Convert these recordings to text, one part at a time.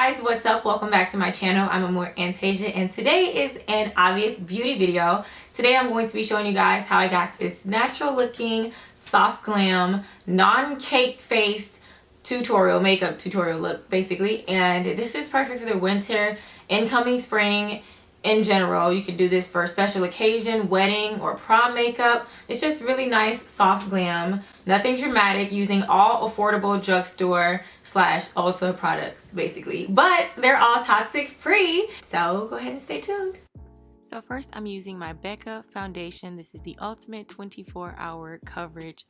guys, what's up? Welcome back to my channel. I'm AmorAntasia and today is an obvious beauty video. Today I'm going to be showing you guys how I got this natural looking, soft glam, non-cake faced makeup tutorial look basically. And this is perfect for the winter, incoming spring. In general, you can do this for a special occasion, wedding, or prom makeup. It's just really nice, soft glam. Nothing dramatic, using all affordable drugstore / ulta products, basically. But they're all toxic free, so go ahead and stay tuned. So first, I'm using my Becca foundation. This is the Ultimate 24-Hour Coverage,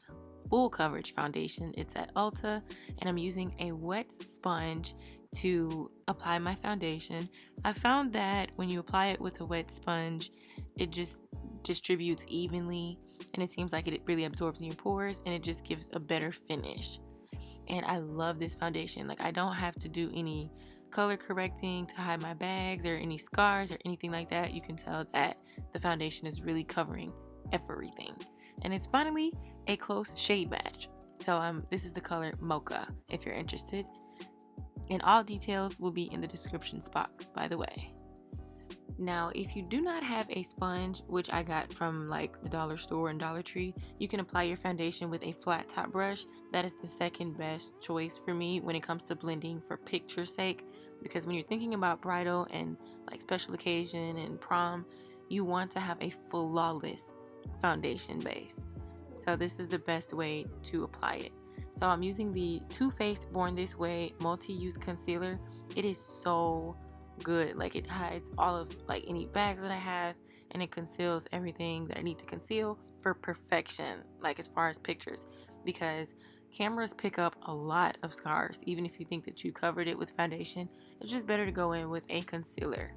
Full Coverage Foundation. It's at Ulta, and I'm using a wet sponge to apply my foundation. I found that when you apply it with a wet sponge, it just distributes evenly and it seems like it really absorbs in your pores and it just gives a better finish. And I love this foundation. Like, I don't have to do any color correcting to hide my bags or any scars or anything like that. You can tell that the foundation is really covering everything. And it's finally a close shade match. So this is the color Mocha if you're interested. And all details will be in the description box, by the way. Now, if you do not have a sponge, which I got from like the dollar store and Dollar Tree, you can apply your foundation with a flat top brush. That is the second best choice for me when it comes to blending for picture's sake. Because when you're thinking about bridal and like special occasion and prom, you want to have a flawless foundation base. So this is the best way to apply it. So I'm using the Too Faced Born This Way multi-use concealer. It is so good. Like, it hides all of like any bags that I have, and it conceals everything that I need to conceal for perfection, like as far as pictures, because cameras pick up a lot of scars. Even if you think that you covered it with foundation, it's just better to go in with a concealer.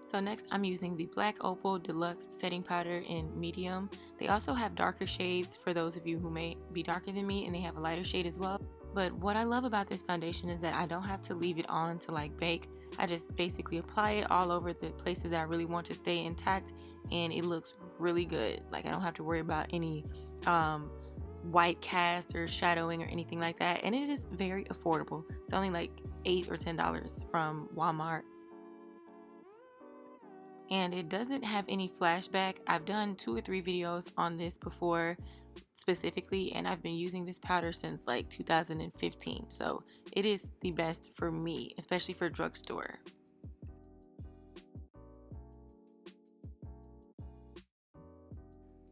So next, I'm using the Black Opal Deluxe Setting Powder in medium. They also have darker shades for those of you who may be darker than me, and they have a lighter shade as well. But what I love about this foundation is that I don't have to leave it on to like bake. I just basically apply it all over the places that I really want to stay intact, and it looks really good. Like, I don't have to worry about any white cast or shadowing or anything like that. And it is very affordable. It's only like $8 or $10 from Walmart. And it doesn't have any flashback. I've done 2 or 3 videos on this before specifically, and I've been using this powder since like 2015. So it is the best for me, especially for drugstore.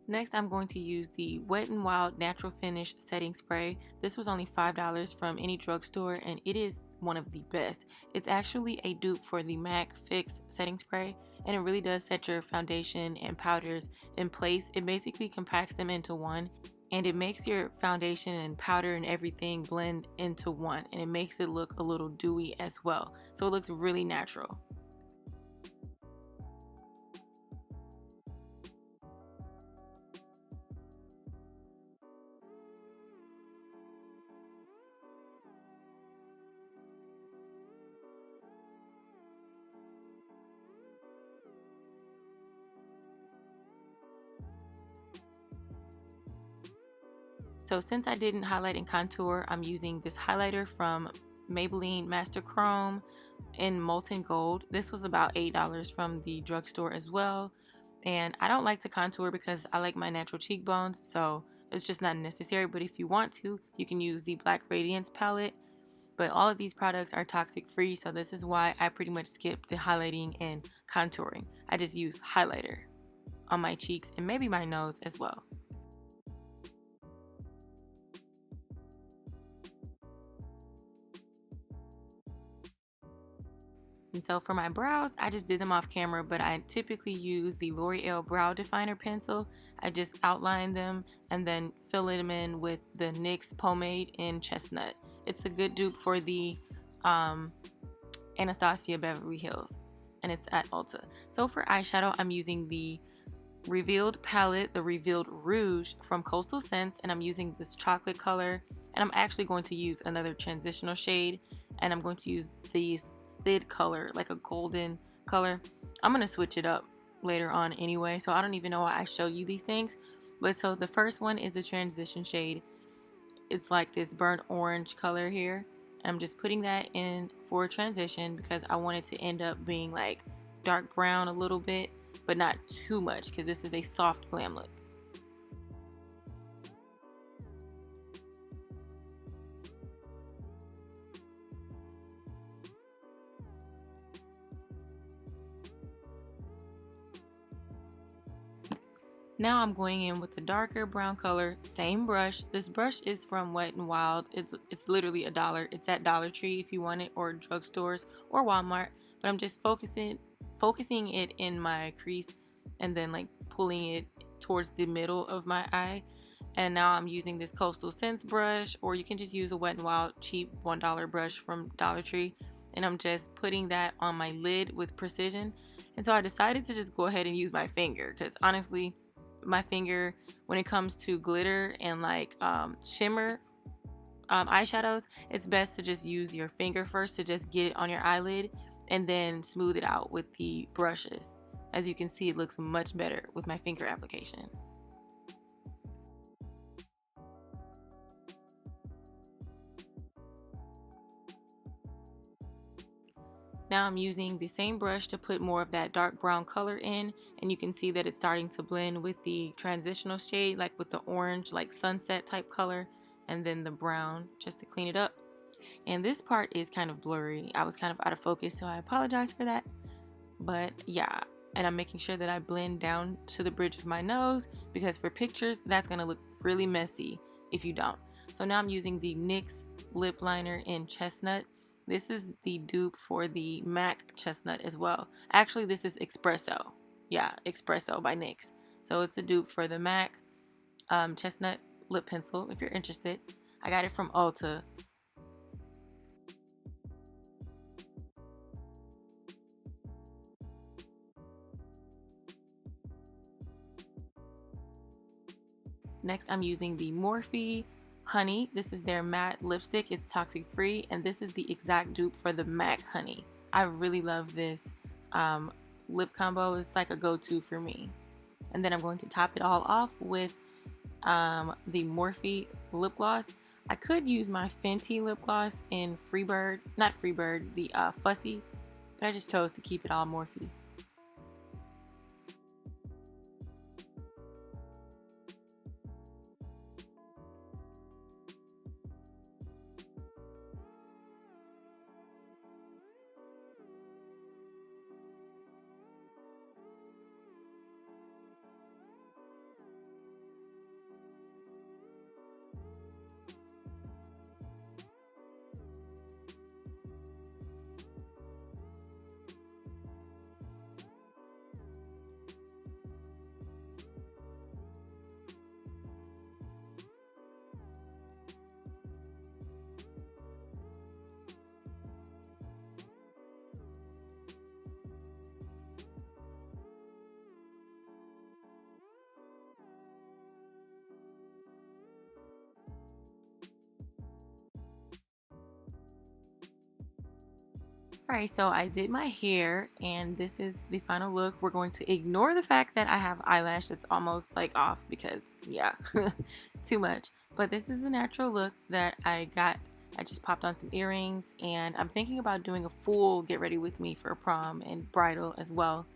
Next, I'm going to use the Wet n Wild Natural Finish Setting Spray. This was only $5 from any drugstore, and it is one of the best. It's actually a dupe for the MAC Fix Setting Spray, and it really does set your foundation and powders in place. It basically compacts them into one, and it makes your foundation and powder and everything blend into one, and it makes it look a little dewy as well. So it looks really natural. So since I didn't highlight and contour, I'm using this highlighter from Maybelline Master Chrome in Molten Gold. This was about $8 from the drugstore as well. And I don't like to contour because I like my natural cheekbones, so it's just not necessary. But if you want to, you can use the Black Radiance palette. But all of these products are toxic free, so this is why I pretty much skip the highlighting and contouring. I just use highlighter on my cheeks and maybe my nose as well. And so for my brows, I just did them off camera, but I typically use the L'Oreal Brow Definer Pencil. I just outline them and then fill them in with the NYX Pomade in Chestnut. It's a good dupe for the Anastasia Beverly Hills, and it's at Ulta. So for eyeshadow, I'm using the Revealed palette, the Revealed Rouge from Coastal Scents, and I'm using this chocolate color, and I'm actually going to use another transitional shade, and I'm going to use these Thid color, like a golden color. I'm gonna switch it up later on anyway, so I don't even know why I show you these things. But so the first one is the transition shade. It's like this burnt orange color here, and I'm just putting that in for a transition because I want it to end up being like dark brown a little bit, but not too much because this is a soft glam look. Now I'm going in with the darker brown color, same brush. This brush is from Wet n Wild. It's literally $1. It's at Dollar Tree if you want it, or drugstores or Walmart. But I'm just focusing it in my crease and then like pulling it towards the middle of my eye. And now I'm using this Coastal Scents brush, or you can just use a Wet n Wild cheap $1 brush from Dollar Tree. And I'm just putting that on my lid with precision. And so I decided to just go ahead and use my finger because honestly, my finger, when it comes to glitter and like shimmer eyeshadows, it's best to just use your finger first to just get it on your eyelid and then smooth it out with the brushes. As you can see, it looks much better with my finger application. Now I'm using the same brush to put more of that dark brown color in, and you can see that it's starting to blend with the transitional shade, like with the orange, like sunset type color, and then the brown just to clean it up. And this part is kind of blurry. I was kind of out of focus, so I apologize for that. But yeah, and I'm making sure that I blend down to the bridge of my nose because for pictures, that's gonna look really messy if you don't. So now I'm using the NYX lip liner in Chestnut. This is the dupe for the MAC Chestnut as well. Actually, this is Espresso. Yeah, Espresso by NYX. So it's a dupe for the MAC Chestnut lip pencil if you're interested. I got it from Ulta. Next, I'm using the Morphe Honey. This is their matte lipstick. It's toxic free, and this is the exact dupe for the MAC Honey. I really love this lip combo. It's like a go-to for me. And then I'm going to top it all off with the Morphe lip gloss. I could use my Fenty lip gloss in Freebird, not Freebird, the Fussy, but I just chose to keep it all Morphe. Alright, so I did my hair and this is the final look. We're going to ignore the fact that I have eyelash that's almost like off because yeah, too much. But this is the natural look that I got. I just popped on some earrings and I'm thinking about doing a full get ready with me for prom and bridal as well.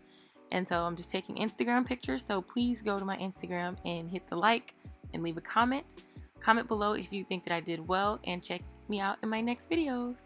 And so I'm just taking Instagram pictures, so please go to my Instagram and hit the like and leave a comment. Comment below if you think that I did well and check me out in my next videos.